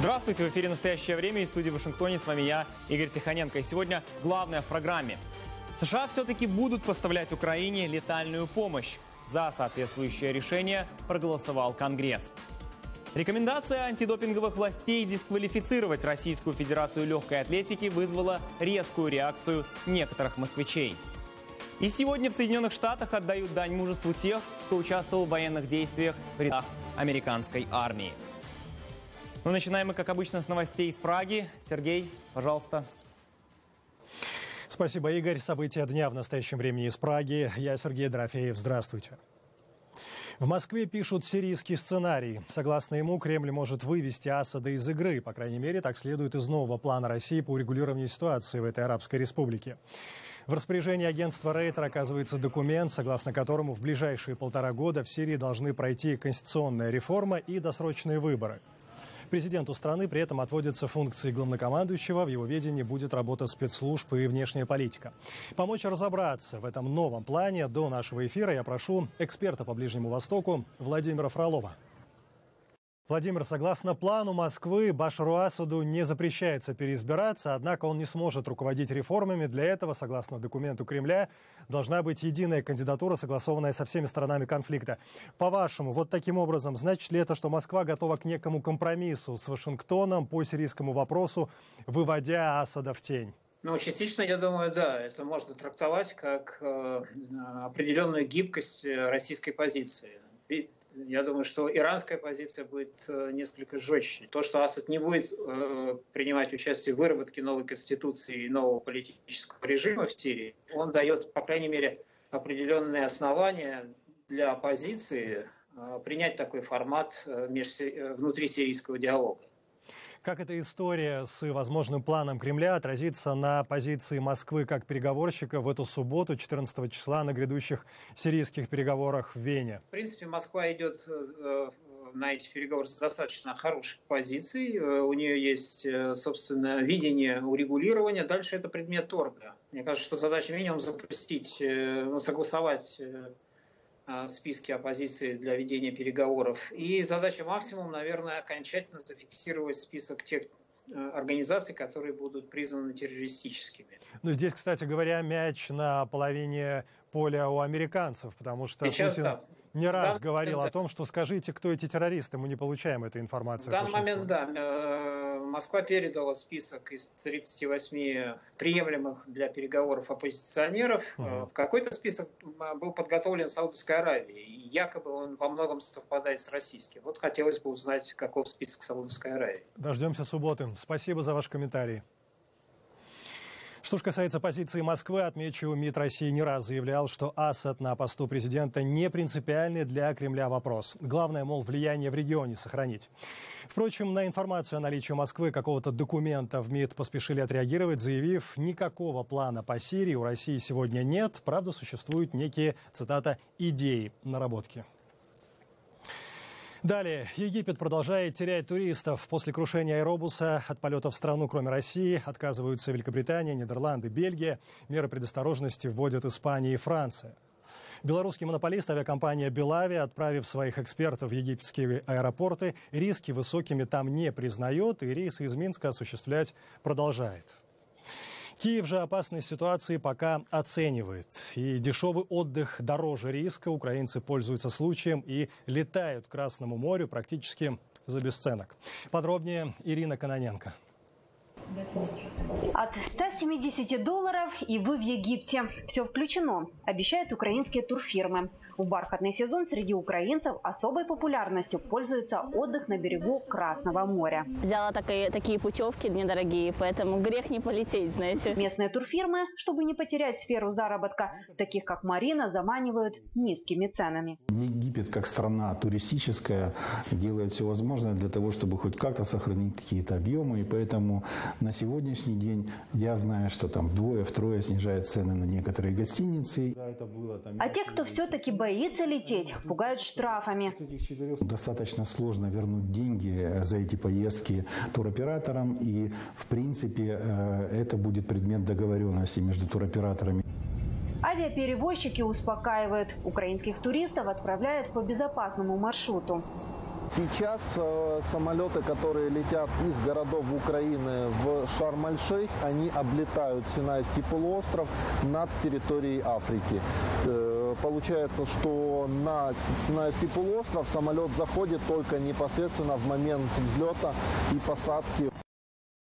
Здравствуйте, в эфире «Настоящее время» из студии в Вашингтоне. С вами я, Игорь Тихоненко. И сегодня главное в программе. США все-таки будут поставлять Украине летальную помощь. За соответствующее решение проголосовал Конгресс. Рекомендация антидопинговых властей дисквалифицировать Российскую Федерацию легкой атлетики вызвала резкую реакцию некоторых москвичей. И сегодня в Соединенных Штатах отдают дань мужеству тех, кто участвовал в военных действиях в рядах американской армии. Ну, начинаем мы, как обычно, с новостей из Праги. Сергей, пожалуйста. Спасибо, Игорь. События дня в настоящем времени из Праги. Я Сергей Дорофеев. Здравствуйте. В Москве пишут сирийский сценарий. Согласно ему, Кремль может вывести Асада из игры. По крайней мере, так следует из нового плана России по урегулированию ситуации в этой арабской республике. В распоряжении агентства Рейтер оказывается документ, согласно которому в ближайшие 1,5 года в Сирии должны пройти конституционная реформа и досрочные выборы. Президенту страны при этом отводятся функции главнокомандующего, в его ведении будет работа спецслужб и внешняя политика. Помочь разобраться в этом новом плане до нашего эфира я прошу эксперта по Ближнему Востоку Владимира Фролова. Владимир, согласно плану Москвы, Башару Асаду не запрещается переизбираться, однако он не сможет руководить реформами. Для этого, согласно документу Кремля, должна быть единая кандидатура, согласованная со всеми сторонами конфликта. По-вашему, вот таким образом, значит ли это, что Москва готова к некому компромиссу с Вашингтоном по сирийскому вопросу, выводя Асада в тень? Ну, частично, я думаю, да, это можно трактовать как определенную гибкость российской позиции. Я думаю, что иранская позиция будет несколько жестче. То, что Асад не будет принимать участие в выработке новой конституции и нового политического режима в Сирии, он дает, по крайней мере, определенные основания для оппозиции принять такой формат внутрисирийского диалога. Как эта история с возможным планом Кремля отразится на позиции Москвы как переговорщика в эту субботу, 14 числа, на грядущих сирийских переговорах в Вене? В принципе, Москва идет на эти переговоры с достаточно хороших позиций. У нее есть, собственно, видение урегулирования. Дальше это предмет торга. Мне кажется, что задача минимум запустить, согласовать списки оппозиции для ведения переговоров. И задача максимум, наверное, окончательно зафиксировать список тех организаций, которые будут признаны террористическими. Ну, здесь, кстати говоря, мяч на половине поля у американцев, потому что сейчас, Путин не раз говорил о том, что скажите, кто эти террористы, мы не получаем этой информации. В данный момент, да. Москва передала список из 38 приемлемых для переговоров оппозиционеров. Какой-то список был подготовлен Саудовской Аравией, и якобы он во многом совпадает с российским. Вот хотелось бы узнать, каков список Саудовской Аравии. Дождемся субботы. Спасибо за ваш комментарий. Что же касается позиции Москвы, отмечу, МИД России не раз заявлял, что Асад на посту президента не принципиальный для Кремля вопрос. Главное, мол, влияние в регионе сохранить. Впрочем, на информацию о наличии у Москвы какого-то документа в МИД поспешили отреагировать, заявив, никакого плана по Сирии у России сегодня нет. Правда, существуют некие, цитата, идеи, наработки. Далее. Египет продолжает терять туристов. После крушения аэробуса от полетов в страну, кроме России, отказываются Великобритания, Нидерланды, Бельгия. Меры предосторожности вводят Испания и Франция. Белорусский монополист авиакомпания «Белави», отправив своих экспертов в египетские аэропорты, риски высокими там не признает и рейсы из Минска осуществлять продолжает. Киев же опасность ситуации пока оценивает. И дешевый отдых дороже риска. Украинцы пользуются случаем и летают к Красному морю практически за бесценок. Подробнее Ирина Кононенко. От $170 и вы в Египте. Все включено, обещают украинские турфирмы. В бархатный сезон среди украинцев особой популярностью пользуется отдых на берегу Красного моря. Взяла такие путевки недорогие, поэтому грех не полететь, знаете. Местные турфирмы, чтобы не потерять сферу заработка, таких как Марина, заманивают низкими ценами. Египет как страна туристическая делает все возможное для того, чтобы хоть как-то сохранить какие-то объемы, и поэтому на сегодняшний день я знаю, что там вдвое-втрое снижают цены на некоторые гостиницы. А те, кто все-таки боится лететь, пугают штрафами. Достаточно сложно вернуть деньги за эти поездки туроператорам, и в принципе это будет предмет договоренности между туроператорами. Авиаперевозчики успокаивают. Украинских туристов отправляют по безопасному маршруту. Сейчас самолеты, которые летят из городов Украины в Шарм-эль-Шейх, они облетают Синайский полуостров над территорией Африки. Получается, что на Синайский полуостров самолет заходит только непосредственно в момент взлета и посадки.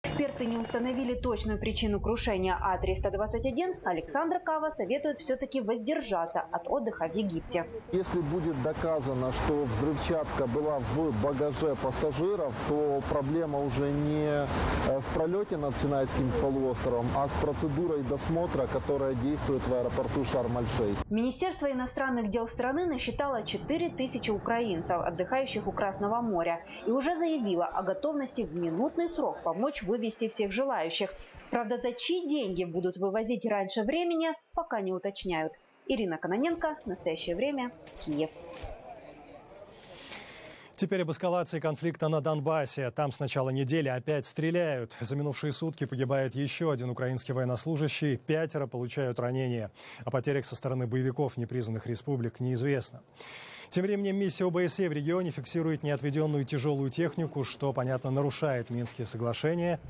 Эксперты не установили точную причину крушения А-321. Александр Кава советует все-таки воздержаться от отдыха в Египте. Если будет доказано, что взрывчатка была в багаже пассажиров, то проблема уже не в пролете над Синайским полуостровом, а с процедурой досмотра, которая действует в аэропорту Шарм-эль-Шейх. Министерство иностранных дел страны насчитало 4000 украинцев, отдыхающих у Красного моря, и уже заявило о готовности в минутный срок помочь вывести всех желающих. Правда, за чьи деньги будут вывозить раньше времени, пока не уточняют. Ирина Кононенко, «Настоящее время», Киев. Теперь об эскалации конфликта на Донбассе. Там с начала недели опять стреляют. За минувшие сутки погибает еще один украинский военнослужащий. 5 получают ранения. О потерях со стороны боевиков непризнанных республик неизвестно. Тем временем миссия ОБСЕ в регионе фиксирует неотведенную тяжелую технику, что, понятно, нарушает Минские соглашения.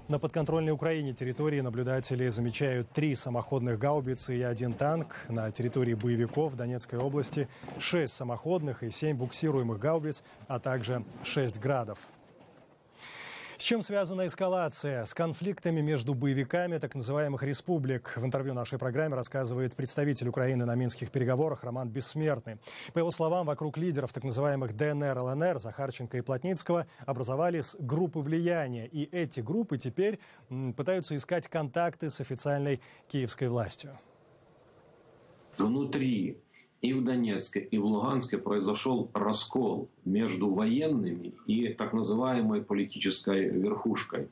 На подконтрольной Украине территории наблюдатели замечают 3 самоходных гаубицы и 1 танк. На территории боевиков в Донецкой области 6 самоходных и 7 буксируемых гаубиц, а также 6 градов. С чем связана эскалация? С конфликтами между боевиками так называемых республик. В интервью нашей программе рассказывает представитель Украины на минских переговорах Роман Бессмертный. По его словам, вокруг лидеров так называемых ДНР, ЛНР, Захарченко и Плотницкого образовались группы влияния. И эти группы теперь пытаются искать контакты с официальной киевской властью. Внутри и в Донецке, и в Луганске произошел раскол между военными и так называемой политической верхушкой.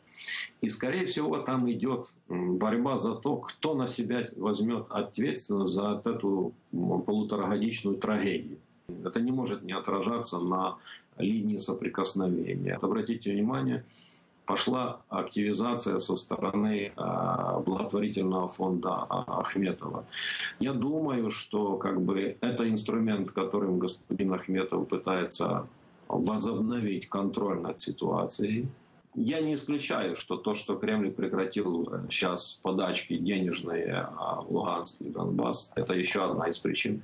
И, скорее всего, там идет борьба за то, кто на себя возьмет ответственность за эту полуторагодичную трагедию. Это не может не отражаться на линии соприкосновения. Обратите внимание, пошла активизация со стороны благотворительного фонда Ахметова. Я думаю, что это инструмент, которым господин Ахметов пытается возобновить контроль над ситуацией. Я не исключаю, что то, что Кремль прекратил сейчас подачки денежные в Луганск и Донбасс, это еще одна из причин,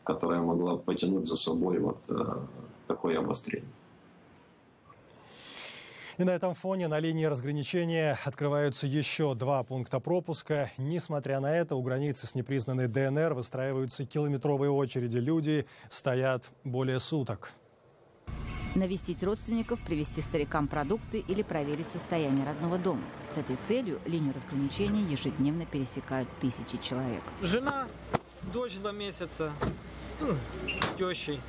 которая могла потянуть за собой такое обострение. И на этом фоне на линии разграничения открываются еще 2 пункта пропуска. Несмотря на это, у границы с непризнанной ДНР выстраиваются километровые очереди. Люди стоят более суток. Навестить родственников, привезти старикам продукты или проверить состояние родного дома. С этой целью линию разграничения ежедневно пересекают тысячи человек. Жена, дочь 2 месяца, с тещей.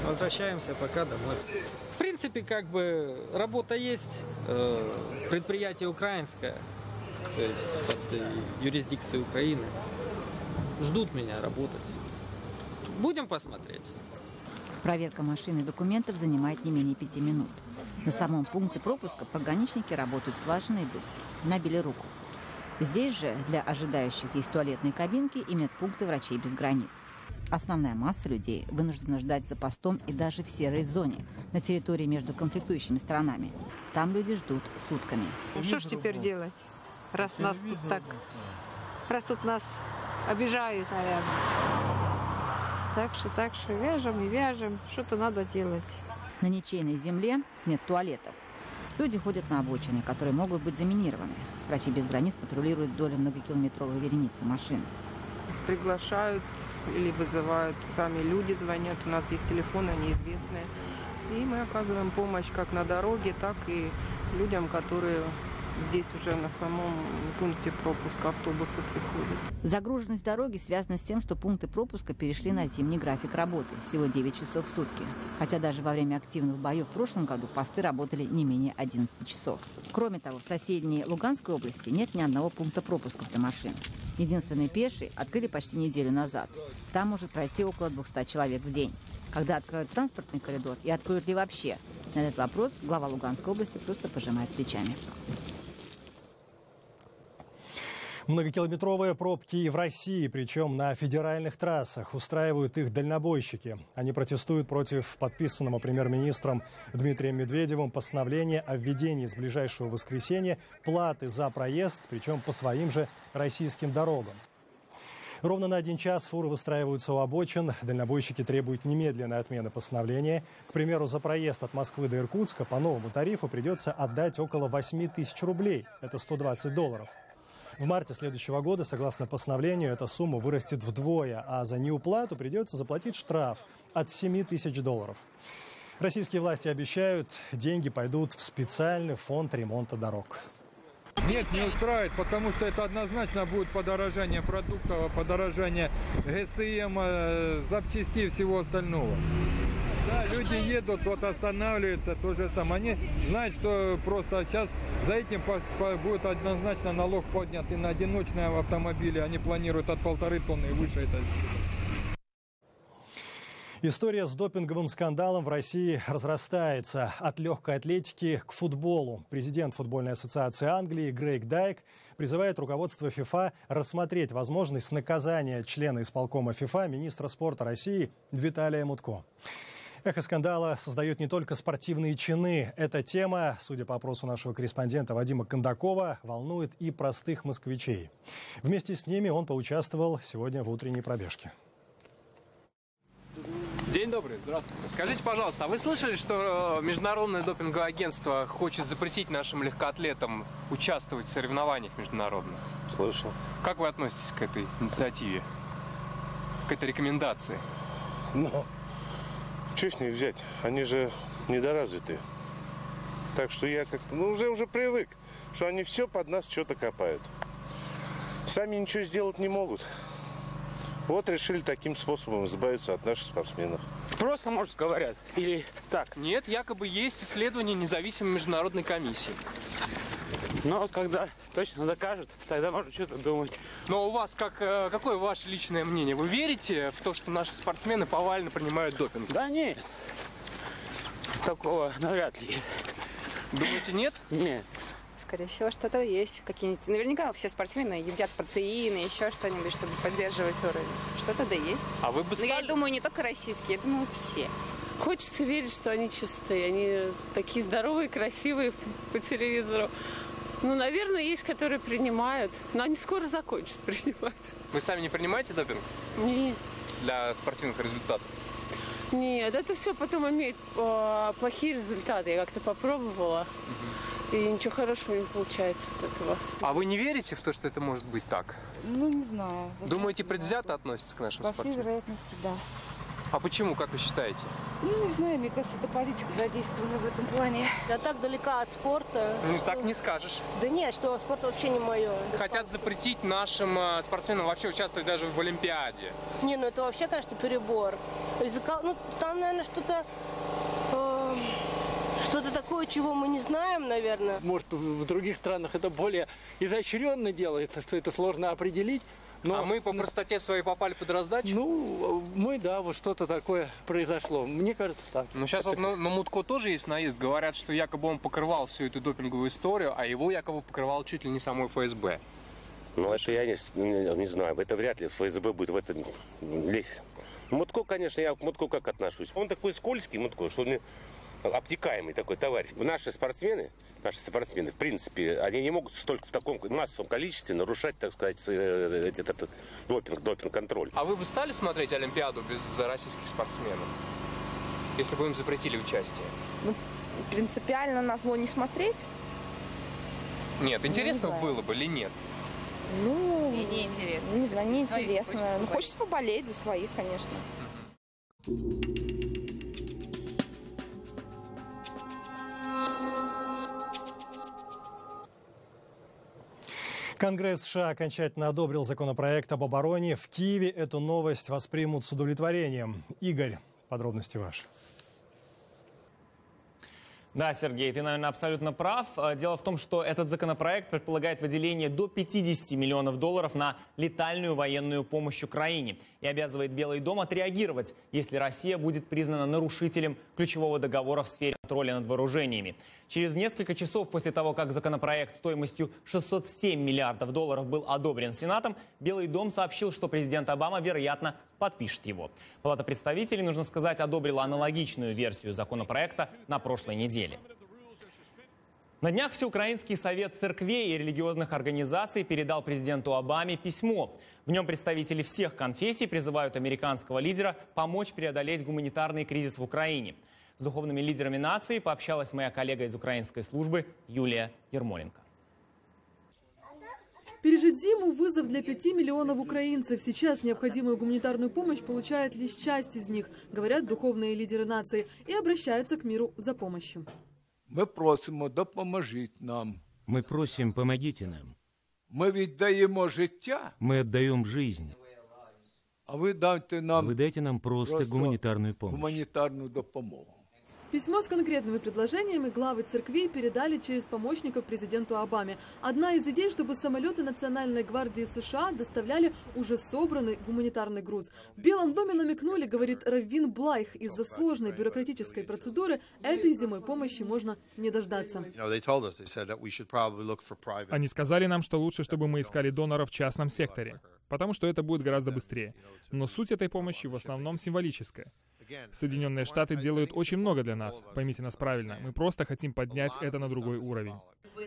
Возвращаемся пока домой. В принципе, работа есть, предприятие украинское, то есть под юрисдикцией Украины. Ждут меня работать. Будем посмотреть. Проверка машин и документов занимает не менее 5 минут. На самом пункте пропуска пограничники работают слаженно и быстро. Набили руку. Здесь же для ожидающих есть туалетные кабинки и медпункты врачей без границ. Основная масса людей вынуждена ждать за постом и даже в серой зоне, на территории между конфликтующими сторонами. Там люди ждут сутками. Что ж теперь делать, раз тут нас обижают, наверное. Так что вяжем и вяжем, что-то надо делать. На ничейной земле нет туалетов. Люди ходят на обочины, которые могут быть заминированы. Врачи без границ патрулируют вдоль многокилометровой вереницы машин. Приглашают или вызывают, сами люди звонят, у нас есть телефоны неизвестные. И мы оказываем помощь как на дороге, так и людям, которые здесь уже на самом пункте пропуска автобусы приходят. Загруженность дороги связана с тем, что пункты пропуска перешли на зимний график работы, всего 9 часов в сутки. Хотя даже во время активных боев в прошлом году посты работали не менее 11 часов. Кроме того, в соседней Луганской области нет ни одного пункта пропуска для машин. Единственный пеший открыли почти неделю назад. Там может пройти около 200 человек в день. Когда откроют транспортный коридор и откроют ли вообще? На этот вопрос глава Луганской области просто пожимает плечами. Многокилометровые пробки и в России, причем на федеральных трассах. Устраивают их дальнобойщики. Они протестуют против подписанного премьер-министром Дмитрием Медведевым постановления о введении с ближайшего воскресенья платы за проезд, причем по своим же российским дорогам. Ровно на 1 час фуры выстраиваются у обочин. Дальнобойщики требуют немедленной отмены постановления. К примеру, за проезд от Москвы до Иркутска по новому тарифу придется отдать около 8 тысяч рублей. Это $120. В марте следующего года, согласно постановлению, эта сумма вырастет вдвое, а за неуплату придется заплатить штраф от $7 тысяч. Российские власти обещают, деньги пойдут в специальный фонд ремонта дорог. Нет, не устраивает, потому что это однозначно будет подорожание продуктов, подорожание ГСМ, запчастей и всего остального. Да, люди едут, вот останавливаются, то же самое. Они знают, что просто сейчас за этим будет однозначно налог поднят и на одиночные автомобили. Они планируют от 1,5 тонны и выше это. История с допинговым скандалом в России разрастается. От легкой атлетики к футболу. Президент футбольной ассоциации Англии Грейг Дайк призывает руководство ФИФА рассмотреть возможность наказания члена исполкома ФИФА, министра спорта России Виталия Мутко. Эхо скандала создает не только спортивные чины. Эта тема, судя по опросу нашего корреспондента Вадима Кондакова, волнует и простых москвичей. Вместе с ними он поучаствовал сегодня в утренней пробежке. День добрый, здравствуйте. Скажите, пожалуйста, а вы слышали, что Международное допинговое агентство хочет запретить нашим легкоатлетам участвовать в соревнованиях международных? Слышал. Как вы относитесь к этой инициативе, к этой рекомендации? Ну, что с них взять? Они же недоразвитые. Так что я как-то, уже привык, что они все под нас что-то копают. Сами ничего сделать не могут. Вот решили таким способом избавиться от наших спортсменов. Просто, может, говорят. Или так? Нет, якобы есть исследование независимой международной комиссии. Но вот когда точно докажут, тогда можно что-то думать. Но у вас какое ваше личное мнение? Вы верите в то, что наши спортсмены повально принимают допинг? Да нет. Такого навряд ли. Думаете, нет? Нет. Скорее всего, что-то есть. Какие-нибудь. Наверняка все спортсмены едят протеины, еще что-нибудь, чтобы поддерживать уровень. Что-то да есть. А вы бы стали... Но я думаю, не только российские, я думаю, все. Хочется верить, что они чистые. Они такие здоровые, красивые по телевизору. Ну, наверное, есть, которые принимают. Но они скоро закончат принимать. Вы сами не принимаете допинг? Нет. Для спортивных результатов? Нет, это все потом имеет плохие результаты. Я как-то попробовала. И ничего хорошего не получается от этого. А вы не верите в то, что это может быть так? Ну, не знаю. Думаете, предвзято относятся к нашим спортсменам? По всей вероятности, да. А почему, как вы считаете? Ну, не знаю, мне кажется, это политика задействована в этом плане. Я так далека от спорта. Ну, так не скажешь. Да нет, что спорт вообще не мое. Хотят запретить нашим спортсменам вообще участвовать даже в Олимпиаде. Не, ну это вообще, конечно, перебор. Ну, там, наверное, что-то такое, чего мы не знаем, наверное. Может, в других странах это более изощренно делается, что это сложно определить. Но... А мы по простоте своей попали под раздачу? Ну, вот что-то такое произошло. Мне кажется, так. Ну, сейчас вот на Мутко тоже есть наезд. Говорят, что якобы он покрывал всю эту допинговую историю, а его якобы покрывал чуть ли не самой ФСБ. Ну, это я не знаю. Это вряд ли ФСБ будет в это лезть. Мутко, конечно, к Мутко как отношусь. Он такой скользкий, Мутко, что он обтекаемый такой товарищ. Наши спортсмены, в принципе, они не могут столько в таком массовом количестве нарушать, так сказать, этот допинг-контроль. А вы бы стали смотреть Олимпиаду без российских спортсменов, если бы им запретили участие? Ну, принципиально на зло не смотреть? Нет, интересно было бы или нет? Ну, мне неинтересно. Не знаю, неинтересно. Ну, хочется поболеть за своих, конечно. Конгресс США окончательно одобрил законопроект об обороне. В Киеве эту новость воспримут с удовлетворением. Игорь, подробности ваши. Да, Сергей, ты, наверное, абсолютно прав. Дело в том, что этот законопроект предполагает выделение до $50 миллионов на летальную военную помощь Украине и обязывает Белый дом отреагировать, если Россия будет признана нарушителем ключевого договора в сфере контроля над вооружениями. Через несколько часов после того, как законопроект стоимостью 607 миллиардов долларов был одобрен Сенатом, Белый дом сообщил, что президент Обама, вероятно, подпишет его. Палата представителей, нужно сказать, одобрила аналогичную версию законопроекта на прошлой неделе. На днях Всеукраинский совет церквей и религиозных организаций передал президенту Обаме письмо. В нем представители всех конфессий призывают американского лидера помочь преодолеть гуманитарный кризис в Украине. С духовными лидерами нации пообщалась моя коллега из украинской службы Юлия Ермоленко. Пережить зиму – вызов для 5 миллионов украинцев. Сейчас необходимую гуманитарную помощь получает лишь часть из них, говорят духовные лидеры нации, и обращаются к миру за помощью. Мы просим, допоможите нам. Мы просим, помогите нам. Мы віддаємо життя. Мы отдаем жизнь. А вы дайте нам просто гуманитарную помощь. Гуманитарную допомогу. Письмо с конкретными предложениями главы церквей передали через помощников президенту Обаме. Одна из идей, чтобы самолеты Национальной гвардии США доставляли уже собранный гуманитарный груз. В Белом доме намекнули, говорит раввин Блайх, из-за сложной бюрократической процедуры этой зимой помощи можно не дождаться. Они сказали нам, что лучше, чтобы мы искали доноров в частном секторе, потому что это будет гораздо быстрее. Но суть этой помощи в основном символическая. Соединенные Штаты делают очень много для нас. Поймите нас правильно. Мы просто хотим поднять это на другой уровень.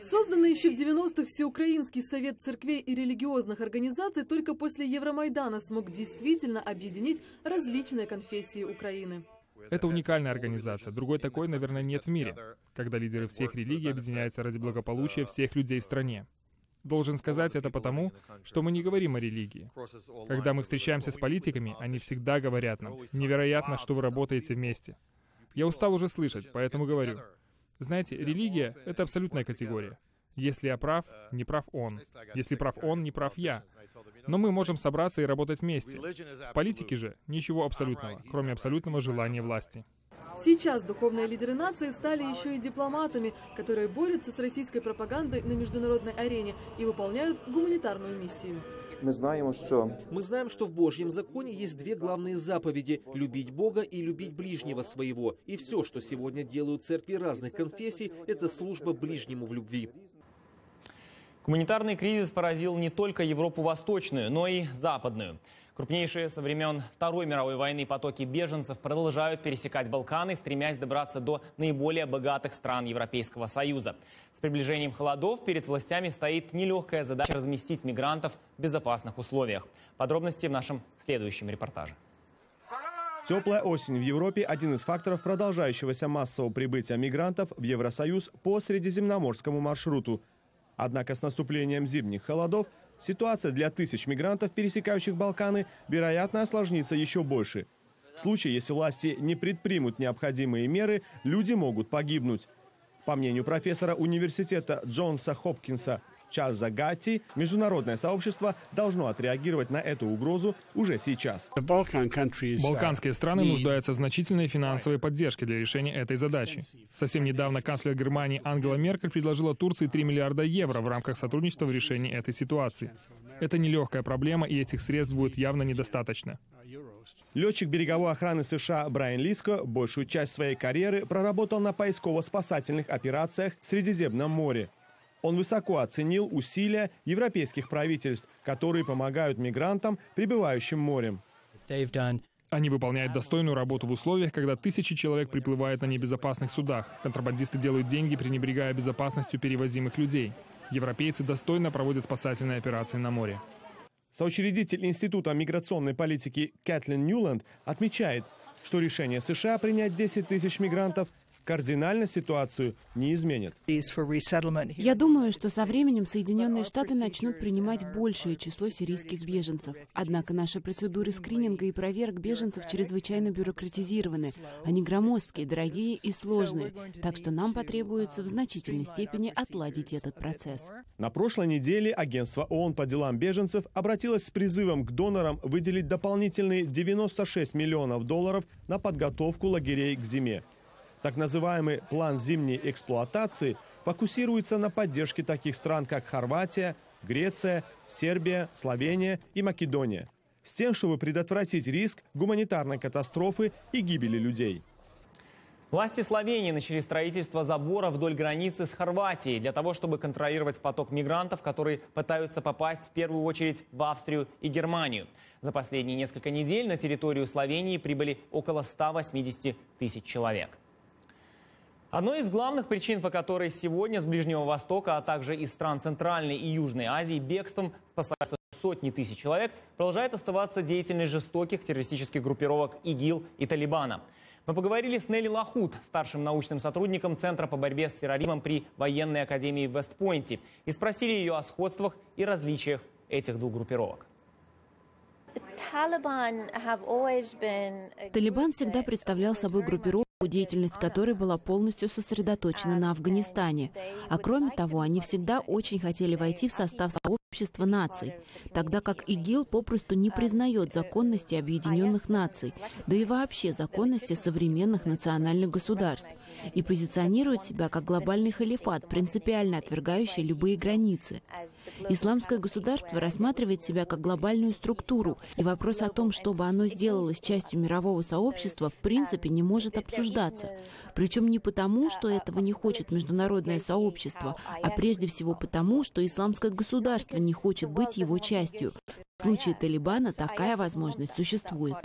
Созданный еще в 90-х Всеукраинский совет церквей и религиозных организаций только после Евромайдана смог действительно объединить различные конфессии Украины. Это уникальная организация. Другой такой, наверное, нет в мире, когда лидеры всех религий объединяются ради благополучия всех людей в стране. Должен сказать это потому, что мы не говорим о религии. Когда мы встречаемся с политиками, они всегда говорят нам: «Невероятно, что вы работаете вместе». Я устал уже слышать, поэтому говорю. Знаете, религия — это абсолютная категория. Если я прав, не прав он. Если прав он, не прав я. Но мы можем собраться и работать вместе. В политике же ничего абсолютного, кроме абсолютного желания власти. Сейчас духовные лидеры нации стали еще и дипломатами, которые борются с российской пропагандой на международной арене и выполняют гуманитарную миссию. Мы знаем, что в Божьем законе есть две главные заповеди – любить Бога и любить ближнего своего. И все, что сегодня делают церкви разных конфессий, это служба ближнему в любви. Гуманитарный кризис поразил не только Европу Восточную, но и Западную. Крупнейшие со времен Второй мировой войны потоки беженцев продолжают пересекать Балканы, стремясь добраться до наиболее богатых стран Европейского Союза. С приближением холодов перед властями стоит нелегкая задача разместить мигрантов в безопасных условиях. Подробности в нашем следующем репортаже. Теплая осень в Европе – один из факторов продолжающегося массового прибытия мигрантов в Евросоюз по средиземноморскому маршруту. Однако с наступлением зимних холодов ситуация для тысяч мигрантов, пересекающих Балканы, вероятно, осложнится еще больше. В случае, если власти не предпримут необходимые меры, люди могут погибнуть. По мнению профессора университета Джонса Хопкинса Чарльза Гатти, международное сообщество должно отреагировать на эту угрозу уже сейчас. Балканские страны нуждаются в значительной финансовой поддержке для решения этой задачи. Совсем недавно канцлер Германии Ангела Меркель предложила Турции 3 миллиарда евро в рамках сотрудничества в решении этой ситуации. Это нелегкая проблема, и этих средств будет явно недостаточно. Летчик береговой охраны США Брайан Лиско большую часть своей карьеры проработал на поисково-спасательных операциях в Средиземном море. Он высоко оценил усилия европейских правительств, которые помогают мигрантам, прибывающим морем. Они выполняют достойную работу в условиях, когда тысячи человек приплывают на небезопасных судах. Контрабандисты делают деньги, пренебрегая безопасностью перевозимых людей. Европейцы достойно проводят спасательные операции на море. Соучредитель Института миграционной политики Кэтлин Ньюланд отмечает, что решение США принять 10 тысяч мигрантов кардинально ситуацию не изменит. Я думаю, что со временем Соединенные Штаты начнут принимать большее число сирийских беженцев. Однако наши процедуры скрининга и проверок беженцев чрезвычайно бюрократизированы. Они громоздкие, дорогие и сложные. Так что нам потребуется в значительной степени отладить этот процесс. На прошлой неделе агентство ООН по делам беженцев обратилось с призывом к донорам выделить дополнительные $96 миллионов на подготовку лагерей к зиме. Так называемый план зимней эксплуатации фокусируется на поддержке таких стран, как Хорватия, Греция, Сербия, Словения и Македония, с тем, чтобы предотвратить риск гуманитарной катастрофы и гибели людей. Власти Словении начали строительство забора вдоль границы с Хорватией для того, чтобы контролировать поток мигрантов, которые пытаются попасть в первую очередь в Австрию и Германию. За последние несколько недель на территорию Словении прибыли около 180 тысяч человек. Одной из главных причин, по которой сегодня с Ближнего Востока, а также из стран Центральной и Южной Азии бегством спасаются сотни тысяч человек, продолжает оставаться деятельность жестоких террористических группировок ИГИЛ и Талибана. Мы поговорили с Нелли Лахут, старшим научным сотрудником Центра по борьбе с терроризмом при военной академии в Вестпойнте, и спросили ее о сходствах и различиях этих двух группировок. Талибан всегда представлял собой группировку, деятельность которой была полностью сосредоточена на Афганистане. А кроме того, они всегда очень хотели войти в состав сообщества наций, тогда как ИГИЛ попросту не признает законности Объединенных Наций, да и вообще законности современных национальных государств, и позиционирует себя как глобальный халифат, принципиально отвергающий любые границы. Исламское государство рассматривает себя как глобальную структуру, и вопрос о том, чтобы оно сделалось частью мирового сообщества, в принципе не может обсуждаться. Причем не потому, что этого не хочет международное сообщество, а прежде всего потому, что исламское государство не хочет быть его частью. В случае Талибана такая возможность существует.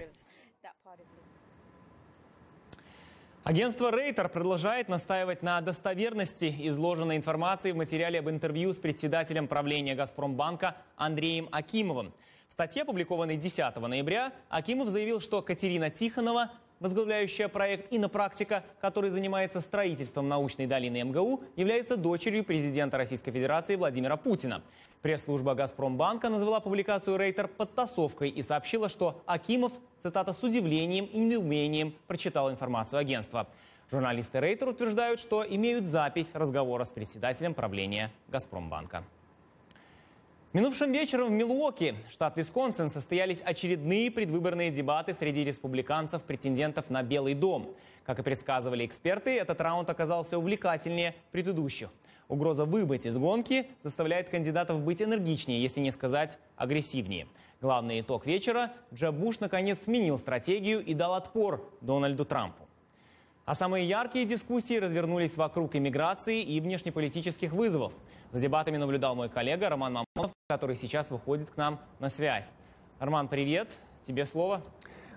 Агентство Рейтер продолжает настаивать на достоверности изложенной информации в материале об интервью с председателем правления «Газпромбанка» Андреем Акимовым. В статье, опубликованной 10 ноября, Акимов заявил, что Катерина Тихонова, возглавляющая проект «Инопрактика», который занимается строительством научной долины МГУ, является дочерью президента Российской Федерации Владимира Путина. Пресс-служба «Газпромбанка» назвала публикацию Рейтер подтасовкой и сообщила, что Акимов, цитата, с удивлением и неумением прочитал информацию агентства. Журналисты Рейтер утверждают, что имеют запись разговора с председателем правления «Газпромбанка». Минувшим вечером в Милуоки, штат Висконсин, состоялись очередные предвыборные дебаты среди республиканцев-претендентов на Белый дом. Как и предсказывали эксперты, этот раунд оказался увлекательнее предыдущих. Угроза выбыть из гонки заставляет кандидатов быть энергичнее, если не сказать агрессивнее. Главный итог вечера – Джеб Буш наконец сменил стратегию и дал отпор Дональду Трампу. А самые яркие дискуссии развернулись вокруг иммиграции и внешнеполитических вызовов. За дебатами наблюдал мой коллега Роман Мамонов, который сейчас выходит к нам на связь. Роман, привет. Тебе слово.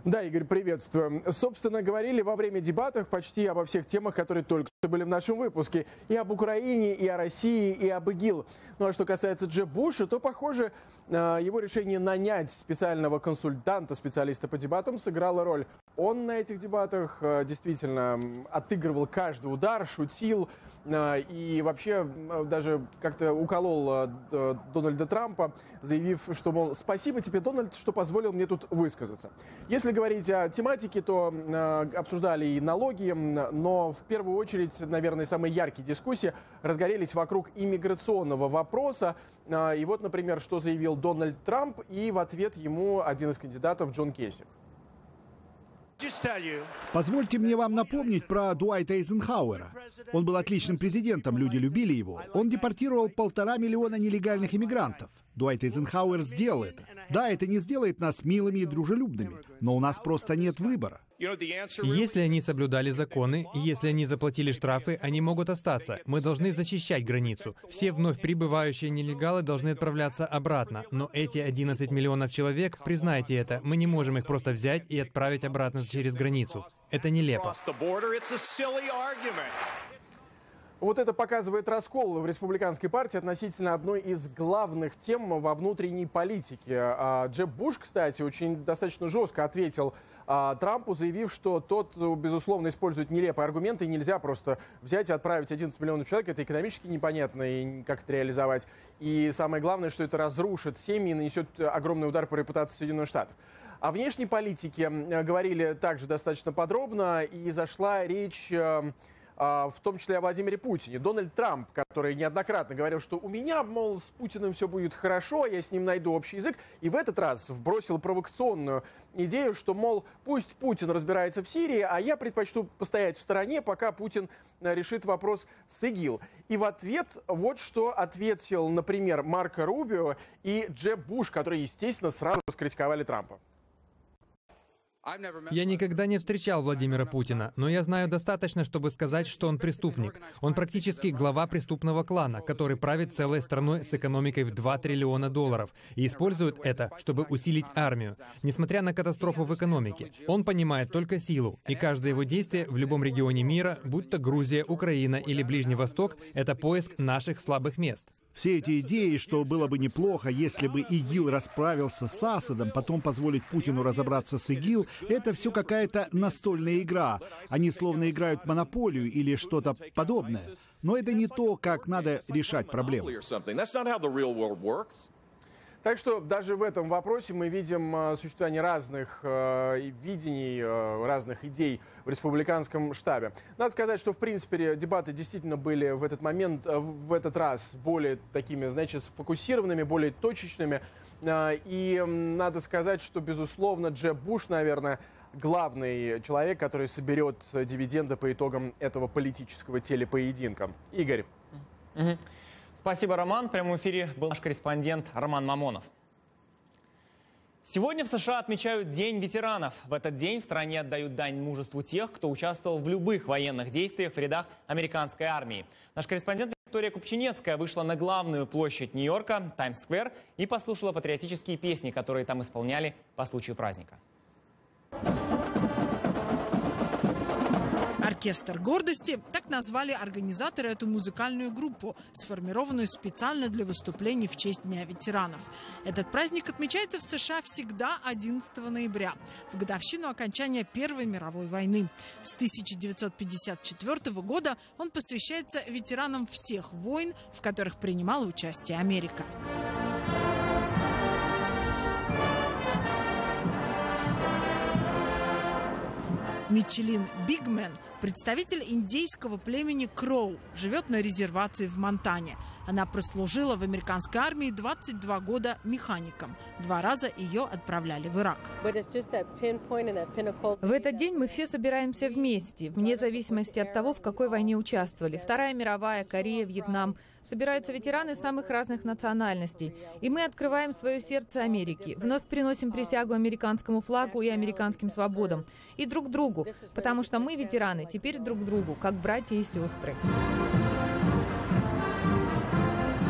Да, Игорь, приветствую. Собственно, говорили во время дебатов почти обо всех темах, которые только что были в нашем выпуске. И об Украине, и о России, и об ИГИЛ. Ну а что касается Джеба Буша, то, похоже, его решение нанять специального консультанта, специалиста по дебатам, сыграло роль. Он на этих дебатах действительно отыгрывал каждый удар, шутил и вообще даже как-то уколол Дональда Трампа, заявив, что, мол, спасибо тебе, Дональд, что позволил мне тут высказаться. Если говорить о тематике, то обсуждали и налоги, но в первую очередь, наверное, самые яркие дискуссии разгорелись вокруг иммиграционного вопроса. И вот, например, что заявил Дональд Трамп, и в ответ ему один из кандидатов Джон Кесик. Позвольте мне вам напомнить про Дуайта Эйзенхауэра. Он был отличным президентом, люди любили его. Он депортировал 1,5 миллиона нелегальных иммигрантов. Дуайт Эйзенхауэр сделал это. Да, это не сделает нас милыми и дружелюбными, но у нас просто нет выбора. Если они соблюдали законы, если они заплатили штрафы, они могут остаться. Мы должны защищать границу. Все вновь прибывающие нелегалы должны отправляться обратно. Но эти 11 миллионов человек, признайте это, мы не можем их просто взять и отправить обратно через границу. Это нелепо. Вот это показывает раскол в республиканской партии относительно одной из главных тем во внутренней политике. Джеб Буш, кстати, очень достаточно жестко ответил Трампу, заявив, что тот, безусловно, использует нелепые аргументы, и нельзя просто взять и отправить 11 миллионов человек. Это экономически непонятно, и как это реализовать. И самое главное, что это разрушит семьи и нанесет огромный удар по репутации Соединенных Штатов. О внешней политике говорили также достаточно подробно, и зашла речь в том числе о Владимире Путине. Дональд Трамп, который неоднократно говорил, что у меня, мол, с Путиным все будет хорошо, я с ним найду общий язык, и в этот раз вбросил провокационную идею, что, мол, пусть Путин разбирается в Сирии, а я предпочту постоять в стороне, пока Путин решит вопрос с ИГИЛ. И в ответ вот что ответил, например, Марко Рубио и Джеб Буш, которые, естественно, сразу раскритиковали Трампа. Я никогда не встречал Владимира Путина, но я знаю достаточно, чтобы сказать, что он преступник. Он практически глава преступного клана, который правит целой страной с экономикой в 2 триллиона долларов и использует это, чтобы усилить армию. Несмотря на катастрофу в экономике, он понимает только силу, и каждое его действие в любом регионе мира, будь то Грузия, Украина или Ближний Восток, это поиск наших слабых мест. Все эти идеи, что было бы неплохо, если бы ИГИЛ расправился с Асадом, потом позволить Путину разобраться с ИГИЛ, это все какая-то настольная игра. Они словно играют в монополию или что-то подобное. Но это не то, как надо решать проблему. Так что даже в этом вопросе мы видим существование разных видений, разных идей в республиканском штабе. Надо сказать, что в принципе дебаты действительно были в этот момент, в этот раз более такими, значит, сфокусированными, более точечными. И надо сказать, что, безусловно, Джеб Буш, наверное, главный человек, который соберет дивиденды по итогам этого политического телепоединка. Игорь. Спасибо, Роман. В прямом эфире был наш корреспондент Роман Мамонов. Сегодня в США отмечают День ветеранов. В этот день в стране отдают дань мужеству тех, кто участвовал в любых военных действиях в рядах американской армии. Наш корреспондент Виктория Купчинецкая вышла на главную площадь Нью-Йорка, Таймс-сквер, и послушала патриотические песни, которые там исполняли по случаю праздника. «Оркестр гордости» – так назвали организаторы эту музыкальную группу, сформированную специально для выступлений в честь Дня ветеранов. Этот праздник отмечается в США всегда 11 ноября, в годовщину окончания Первой мировой войны. С 1954 года он посвящается ветеранам всех войн, в которых принимала участие Америка. Мичелин Бигмен – представитель индейского племени Кроу, живет на резервации в Монтане. Она прослужила в американской армии 22 года механиком. 2 раза ее отправляли в Ирак. В этот день мы все собираемся вместе, вне зависимости от того, в какой войне участвовали. Вторая мировая, Корея, Вьетнам. Собираются ветераны самых разных национальностей. И мы открываем свое сердце Америке. Вновь приносим присягу американскому флагу и американским свободам. И друг другу. Потому что мы, ветераны, теперь друг другу, как братья и сестры.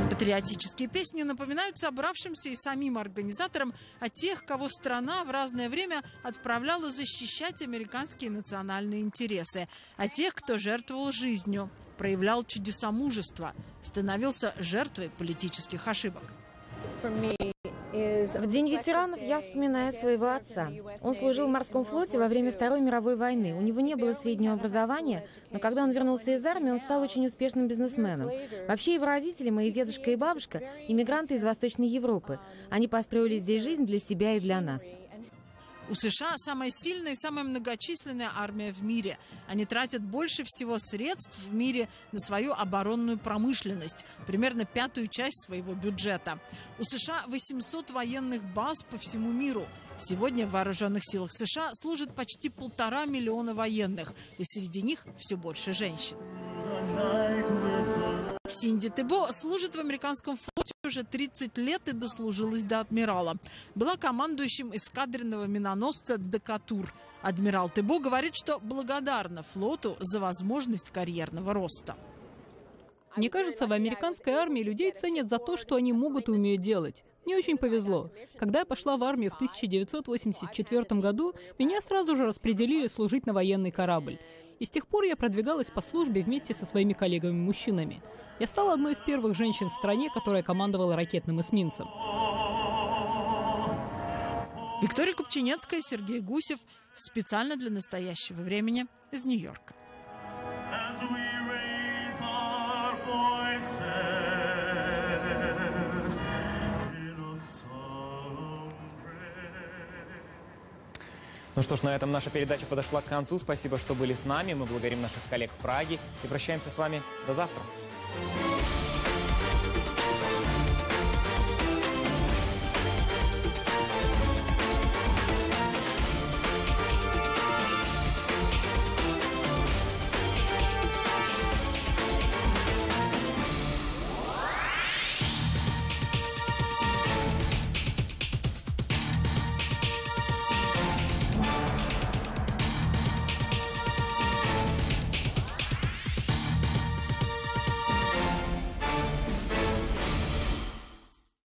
Патриотические песни напоминают собравшимся и самим организаторам о тех, кого страна в разное время отправляла защищать американские национальные интересы, о тех, кто жертвовал жизнью, проявлял чудеса мужества, становился жертвой политических ошибок. В День ветеранов я вспоминаю своего отца. Он служил в морском флоте во время Второй мировой войны. У него не было среднего образования, но когда он вернулся из армии, он стал очень успешным бизнесменом. Вообще его родители, мои дедушка и бабушка, иммигранты из Восточной Европы. Они построили здесь жизнь для себя и для нас. У США самая сильная и самая многочисленная армия в мире. Они тратят больше всего средств в мире на свою оборонную промышленность, примерно 1/5 часть своего бюджета. У США 800 военных баз по всему миру. Сегодня в вооруженных силах США служат почти 1,5 миллиона военных, и среди них все больше женщин. Синди Тебо служит в американском флоте уже 30 лет и дослужилась до адмирала. Была командующим эскадренного миноносца «Декатур». Адмирал Тебо говорит, что благодарна флоту за возможность карьерного роста. Мне кажется, в американской армии людей ценят за то, что они могут и умеют делать. Мне очень повезло. Когда я пошла в армию в 1984 году, меня сразу же распределили служить на военный корабль. И с тех пор я продвигалась по службе вместе со своими коллегами-мужчинами. Я стала одной из первых женщин в стране, которая командовала ракетным эсминцем. Виктория Купчинецкая, Сергей Гусев. Специально для настоящего времени из Нью-Йорка. Ну что ж, на этом наша передача подошла к концу. Спасибо, что были с нами. Мы благодарим наших коллег в Праге и прощаемся с вами до завтра.